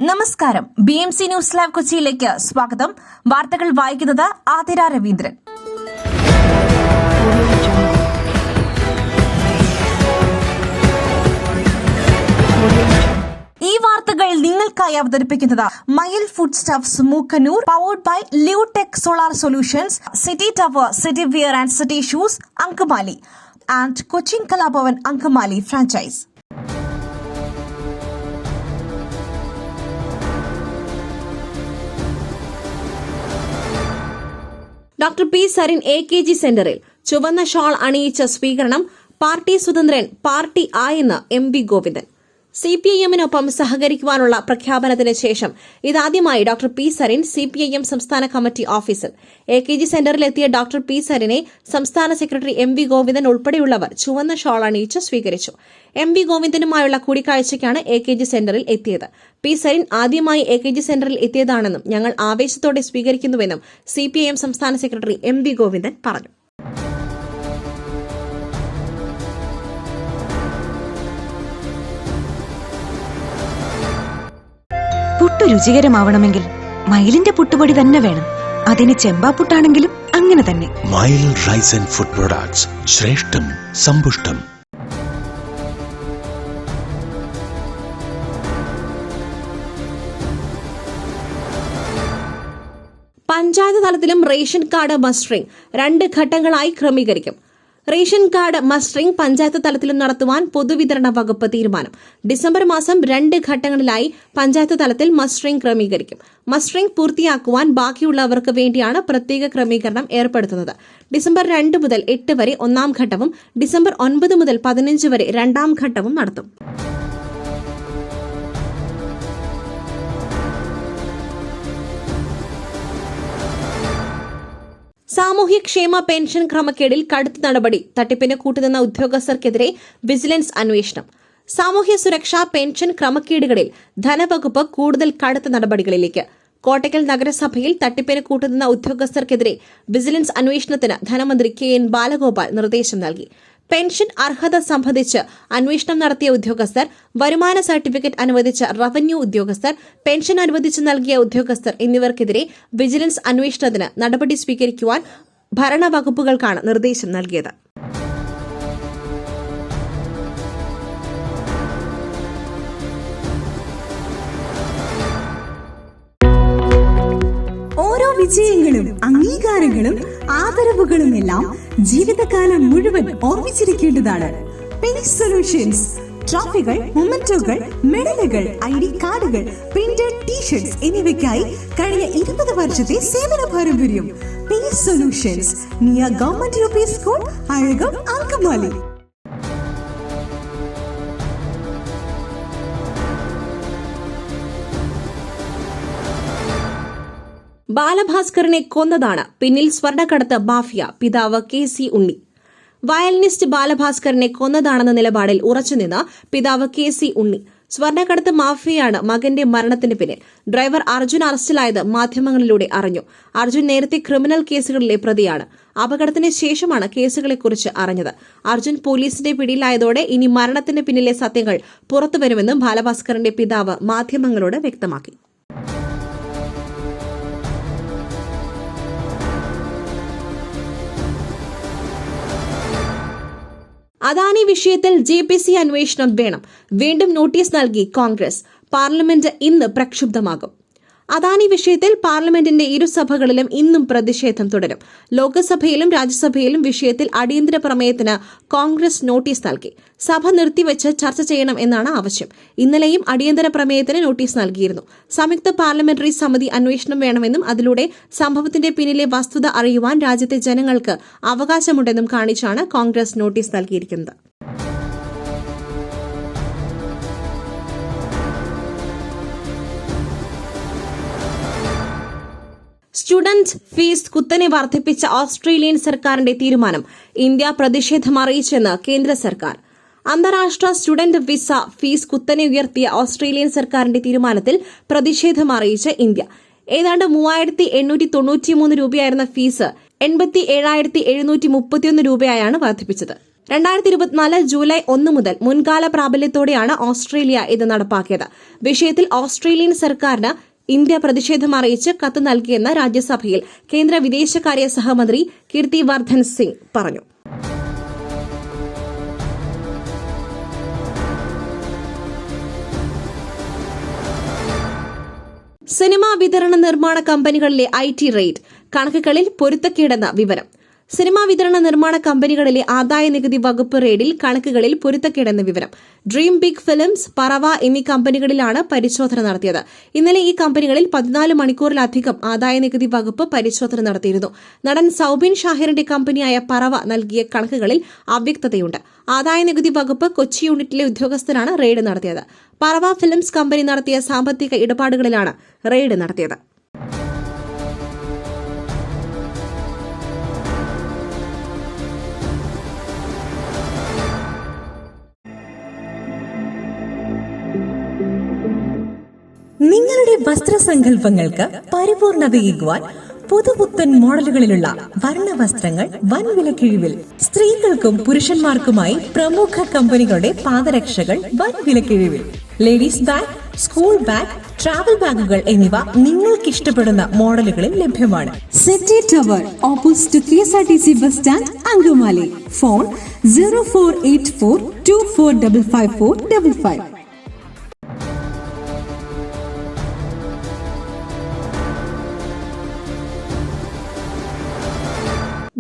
നമസ്കാരം. BMC news live കൊച്ചിയിലേക്ക് സ്വാഗതം. വാർത്തകൾ വായിക്കുന്നത് ആതിര രവീന്ദ്രൻ. ഈ വാർത്തകൾ നിങ്ങൾക്കായി അവതരിപ്പിക്കുന്നത് Mayil food stuffs Mookkannoor, powered by Leotech solar solutions, city tower, city wear and city shoes Angamaly and Cochin Kalabhavan Angamaly franchise. Doctor P Sarin AKG സെന്ററിൽ ചുവന്ന ഷാൾ അണിയിച്ച സ്വീകരണം. പാർട്ടി സ്വതന്ത്രൻ പാർട്ടി ആയെന്ന് MV ഗോവിന്ദൻ. CPIM-നൊപ്പം സഹകരിക്കുവാനുള്ള പ്രഖ്യാപനത്തിന് ശേഷം ഇതാദ്യമായി ഡോക്ടർ പി സരിൻ CPIM സംസ്ഥാന കമ്മിറ്റി ഓഫീസിൽ. AKG സെന്ററിലെത്തിയ ഡോക്ടർ പി സരിനെ സംസ്ഥാന സെക്രട്ടറി MV ഗോവിന്ദൻ ഉൾപ്പെടെയുള്ളവർ ചുവന്ന ഷാൾ അണിയിച്ച് സ്വീകരിച്ചു. MV ഗോവിന്ദനുമായുള്ള കൂടിക്കാഴ്ചയ്ക്കാണ് AKG സെന്ററിൽ എത്തിയത്. പി സരിൻ ആദ്യമായി AKG സെന്ററിൽ എത്തിയതാണെന്നും ഞങ്ങൾ ആവേശത്തോടെ സ്വീകരിക്കുന്നുവെന്നും CPIM സംസ്ഥാന സെക്രട്ടറി MV ഗോവിന്ദൻ പറഞ്ഞു. പുട്ടു രുചികരമാവണമെങ്കിൽ മയിലിന്റെ പുട്ടുപൊടി തന്നെ വേണം. അതിന് ചെമ്പാപ്പുട്ടാണെങ്കിലും അങ്ങനെ തന്നെ. മയിൽ റൈസ് ആൻഡ് ഫുഡ് പ്രൊഡക്ട്സ്, ശ്രേഷ്ഠം സമ്പുഷ്ടം. പഞ്ചായത്ത് തലത്തിലും റേഷൻ കാർഡ് മസ്റ്ററിംഗ് 2 ഘട്ടങ്ങളായി ക്രമീകരിക്കും. റേഷൻ കാർഡ് മസ്റ്ററിംഗ് പഞ്ചായത്ത് തലത്തിലും നടത്തുവാൻ പൊതുവിതരണ വകുപ്പ് തീരുമാനം. ഡിസംബർ മാസം 2 ഘട്ടങ്ങളിലായി പഞ്ചായത്ത് തലത്തിൽ മസ്റ്ററിംഗ് ക്രമീകരിക്കും. മസ്റ്ററിംഗ് പൂർത്തിയാക്കുവാൻ ബാക്കിയുള്ളവർക്ക് വേണ്ടിയാണ് പ്രത്യേക ക്രമീകരണം ഏർപ്പെടുത്തുന്നത്. ഡിസംബർ 2 മുതൽ 8 വരെ 1-ാം ഘട്ടവും ഡിസംബർ 9 മുതൽ 15 വരെ 2-ാം ഘട്ടവും നടത്തും. സാമൂഹ്യക്ഷേമ പെൻഷൻ ക്രമക്കേടിൽ കടുത്ത നടപടി. തട്ടിപ്പിന് കൂട്ടുനിന്ന ഉദ്യോഗസ്ഥർക്കെതിരെ വിജിലൻസ് അന്വേഷണം. സാമൂഹ്യ സുരക്ഷാ പെൻഷൻ ക്രമക്കേടുകളിൽ ധനവകുപ്പ് കൂടുതൽ കടുത്ത നടപടികളിലേക്ക്. കോട്ടയ്ക്കൽ നഗരസഭയിൽ തട്ടിപ്പിന് കൂട്ടുനിന്ന ഉദ്യോഗസ്ഥർക്കെതിരെ വിജിലൻസ് അന്വേഷണത്തിന് ധനമന്ത്രി KN ബാലഗോപാൽ നിർദ്ദേശം നൽകി. പെൻഷൻ അർഹത സംബന്ധിച്ച് അന്വേഷണം നടത്തിയ ഉദ്യോഗസ്ഥർ, വരുമാന സർട്ടിഫിക്കറ്റ് അനുവദിച്ച റവന്യൂ ഉദ്യോഗസ്ഥർ, പെൻഷൻ അനുവദിച്ചു നൽകിയ ഉദ്യോഗസ്ഥർ എന്നിവർക്കെതിരെ വിജിലൻസ് അന്വേഷണത്തിന് നടപടി സ്വീകരിക്കുവാൻ ഭരണവകുപ്പുകൾക്കാണ് നിർദ്ദേശം നൽകിയത്. ഓരോ വിജയങ്ങളും അംഗീകാരങ്ങളും ആദരവുകളുമെല്ലാം ജീവിതകാലം മുഴുവൻ ഓർമ്മിച്ചിരിക്കേണ്ടതാണ്. പേജ് സൊല്യൂഷൻസ് ട്രോഫികൾ, മൊമെന്റോകൾ, മെഡലുകൾ, ID കാർഡുകൾ, പ്രിന്റഡ് ടീഷർട്സ് എന്നിവയ്ക്കായി കഴിഞ്ഞ 20 വർഷത്തെ സേവന പാരമ്പര്യം. Page solutions, near government UP school, Azhakam, Angamaly. ബാലഭാസ്കറിനെ കൊന്നതാണ് പിന്നിൽ സ്വർണ്ണക്കടത്ത് മാഫിയ. പിതാവ് KC ഉണ്ണി. വയലിനിസ്റ്റ് ബാലഭാസ്കറിനെ കൊന്നതാണെന്ന നിലപാടിൽ ഉറച്ചുനിന്ന് പിതാവ് KC ഉണ്ണി. സ്വർണ്ണക്കടത്ത് മാഫിയയാണ് മകന്റെ മരണത്തിന് പിന്നിൽ. ഡ്രൈവർ അർജുൻ അറസ്റ്റിലായത് മാധ്യമങ്ങളിലൂടെ അറിഞ്ഞു. അർജുൻ നേരത്തെ ക്രിമിനൽ കേസുകളിലെ പ്രതിയാണ്. അപകടത്തിന് ശേഷമാണ് കേസുകളെക്കുറിച്ച് അറിഞ്ഞത്. അർജുൻ പോലീസിന്റെ പിടിയിലായതോടെ ഇനി മരണത്തിന് പിന്നിലെ സത്യങ്ങൾ പുറത്തുവരുമെന്നും ബാലഭാസ്കറിന്റെ പിതാവ് മാധ്യമങ്ങളോട് വ്യക്തമാക്കി. അദാനി വിഷയത്തിൽ JPC അന്വേഷണം വേണം. വീണ്ടും നോട്ടീസ് നൽകി കോൺഗ്രസ്. പാർലമെന്റ് ഇന്ന് പ്രക്ഷുബ്ധമാകും. അദാനി വിഷയത്തിൽ പാർലമെന്റിന്റെ ഇരുസഭകളിലും ഇന്നും പ്രതിഷേധം തുടരും. ലോക്സഭയിലും രാജ്യസഭയിലും വിഷയത്തിൽ അടിയന്തര പ്രമേയത്തിന് കോൺഗ്രസ് നോട്ടീസ് നൽകി. സഭ നിർത്തിവച്ച് ചർച്ച ചെയ്യണം എന്നാണ് ആവശ്യം. ഇന്നലെയും അടിയന്തര പ്രമേയത്തിന് നോട്ടീസ് നൽകിയിരുന്നു. സംയുക്ത പാർലമെന്ററി സമിതി അന്വേഷണം വേണമെന്നും അതിലൂടെ സംഭവത്തിന്റെ പിന്നിലെ വസ്തുത അറിയുവാൻ രാജ്യത്തെ ജനങ്ങൾക്ക് അവകാശമുണ്ടെന്നും കാണിച്ചാണ് കോൺഗ്രസ് നോട്ടീസ് നൽകിയിരിക്കുന്നത്. സ്റ്റുഡന്റ് ഫീസ് കുത്തനെ വർദ്ധിപ്പിച്ച ഓസ്ട്രേലിയൻ സർക്കാരിന്റെ തീരുമാനം ഇന്ത്യ പ്രതിഷേധമറിയിച്ചെന്ന് കേന്ദ്ര സർക്കാർ. അന്താരാഷ്ട്ര സ്റ്റുഡന്റ് വിസ ഫീസ് കുത്തനെ ഉയർത്തിയ ഓസ്ട്രേലിയൻ സർക്കാരിന്റെ തീരുമാനത്തിൽ പ്രതിഷേധമറിയിച്ച് ഇന്ത്യ. ഏതാണ്ട് 3,893 രൂപയായിരുന്ന ഫീസ് 87,731 രൂപയായാണ് വർദ്ധിപ്പിച്ചത്. 2024 ജൂലൈ 1 മുതൽ മുൻകാല പ്രാബല്യത്തോടെയാണ് ഓസ്ട്രേലിയ ഇത് നടപ്പാക്കിയത്. വിഷയത്തിൽ ഓസ്ട്രേലിയൻ സർക്കാരിന് ഇന്ത്യ പ്രതിഷേധം അറിയിച്ച് കത്ത് നൽകിയെന്ന് രാജ്യസഭയിൽ കേന്ദ്ര വിദേശകാര്യ സഹമന്ത്രി കീർത്തി വർദ്ധൻ സിംഗ് പറഞ്ഞു. സിനിമാ വിതരണ നിർമ്മാണ കമ്പനികളിലെ IT റെയ്ഡ്, കണക്കുകളിൽ പൊരുത്തക്കേടെന്ന വിവരം. സിനിമാ വിതരണ നിർമ്മാണ കമ്പനികളിലെ ആദായ നികുതി വകുപ്പ് റെയ്ഡിൽ കണക്കുകളിൽ പൊരുത്തക്കേടെന്ന വിവരം. ഡ്രീം ബിഗ് ഫിലിംസ്, പറവ എന്നീ കമ്പനികളിലാണ് പരിശോധന നടത്തിയത്. ഇന്നലെ ഈ കമ്പനികളിൽ 14 മണിക്കൂറിലധികം ആദായ നികുതി വകുപ്പ് പരിശോധന നടത്തിയിരുന്നു. നടൻ സൌബിൻ ഷാഹിറിന്റെ കമ്പനിയായ പറവ നൽകിയ കണക്കുകളിൽ അവ്യക്തതയുണ്ട്. ആദായ നികുതി വകുപ്പ് കൊച്ചി യൂണിറ്റിലെ ഉദ്യോഗസ്ഥരാണ് റെയ്ഡ് നടത്തിയത്. പറവ ഫിലിംസ് കമ്പനി നടത്തിയ സാമ്പത്തിക ഇടപാടുകളിലാണ് റെയ്ഡ് നടത്തിയത്. നിങ്ങളുടെ വസ്ത്രസങ്കല്പങ്ങൾക്ക് പരിപൂർണതയേകുവാൻ പുതുപുത്തൻ മോഡലുകളിലുള്ള വർണ്ണവസ്ത്രങ്ങൾ വൻ വിലക്കിഴിവിൽ. സ്ത്രീകൾക്കും പുരുഷന്മാർക്കുമായി പ്രമുഖ കമ്പനികളുടെ പാദരക്ഷകൾ വൻ വിലക്കിഴിവിൽ. Ladies bag, school bag, travel ബാഗുകൾ എന്നിവ നിങ്ങൾക്ക് ഇഷ്ടപ്പെടുന്ന മോഡലുകളിൽ ലഭ്യമാണ്. Setty tower opposite KSRTC bus stand, Angamaly. Phone 0484245555.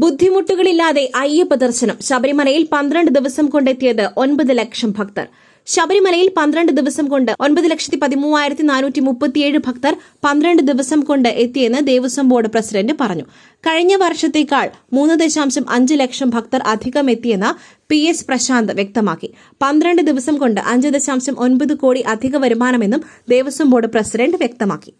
ബുദ്ധിമുട്ടുകളില്ലാതെ അയ്യപ്പ ദർശനം. ശബരിമലയിൽ 12 ദിവസം കൊണ്ടെത്തിയത് 9 ലക്ഷം ഭക്തർ. ശബരിമലയിൽ 12 ദിവസം കൊണ്ട് 9,13,437 ഭക്തർ 12 ദിവസം കൊണ്ട് എത്തിയെന്ന് ദേവസ്വം ബോർഡ് പ്രസിഡന്റ് പറഞ്ഞു. കഴിഞ്ഞ വർഷത്തേക്കാൾ 3.5 ലക്ഷം ഭക്തർ അധികം എത്തിയെന്ന് PS പ്രശാന്ത് വ്യക്തമാക്കി. 12 ദിവസം കൊണ്ട് 5.9 കോടി അധിക വരുമാനമെന്നും ദേവസ്വം ബോർഡ് പ്രസിഡന്റ് വ്യക്തമാക്കി.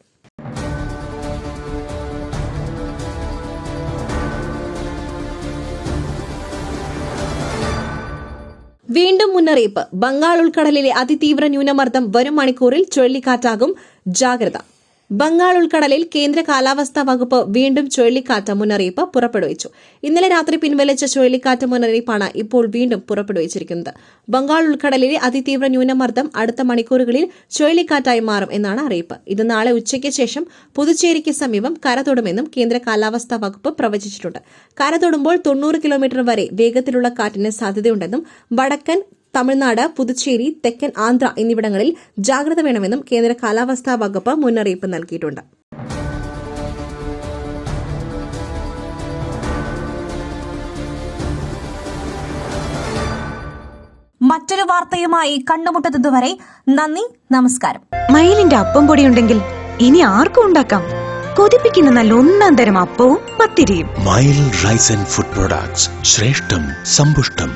വീണ്ടും മുന്നറിയിപ്പ്. ബംഗാൾ ഉൾക്കടലിലെ അതിതീവ്ര ന്യൂനമർദ്ദം വരും മണിക്കൂറിൽ ചുഴലിക്കാറ്റാകും, ജാഗ്രത. ബംഗാൾ ഉൾക്കടലിൽ കേന്ദ്ര കാലാവസ്ഥാ വകുപ്പ് വീണ്ടും ചുഴലിക്കാറ്റ് മുന്നറിയിപ്പ് പുറപ്പെടുവിച്ചു. ഇന്നലെ രാത്രി പിൻവലിച്ച ചുഴലിക്കാറ്റ് മുന്നറിയിപ്പാണ് ഇപ്പോൾ വീണ്ടും പുറപ്പെടുവിച്ചിരിക്കുന്നത്. ബംഗാൾ ഉൾക്കടലിലെ അതിതീവ്ര ന്യൂനമർദ്ദം അടുത്ത മണിക്കൂറുകളിൽ ചുഴലിക്കാറ്റായി മാറും എന്നാണ് അറിയിപ്പ്. ഇത് നാളെ ഉച്ചയ്ക്ക് ശേഷം പുതുച്ചേരിക്ക് സമീപം കരതൊടുമെന്നും കേന്ദ്ര കാലാവസ്ഥാ വകുപ്പ് പ്രവചിച്ചിട്ടുണ്ട്. കരതൊടുമ്പോൾ 90 കിലോമീറ്റർ വരെ വേഗത്തിലുള്ള കാറ്റിന് സാധ്യതയുണ്ടെന്നും വടക്കൻ തമിഴ്നാട്, പുതുച്ചേരി, തെക്കൻ ആന്ധ്ര എന്നിവിടങ്ങളിൽ ജാഗ്രത വേണമെന്നും കേന്ദ്ര കാലാവസ്ഥാ വകുപ്പ് മുന്നറിയിപ്പ് നൽകിയിട്ടുണ്ട്. മറ്റൊരു വാർത്തയുമായി കണ്ടുമുട്ടുന്നതുവരെ നന്ദി, നമസ്കാരം. മയിലിന്റെ അപ്പം പൊടിയുണ്ടെങ്കിൽ ഇനി ആർക്കും ഉണ്ടാക്കാം. കൊതിപ്പിക്കുന്ന നല്ല ഒന്നാം തരം അപ്പവും പത്തിരിയും. മയിൽ റൈസ് ആൻഡ് ഫുഡ് പ്രൊഡക്ട്സ്, ശ്രേഷ്ഠം സമ്പുഷ്ടം.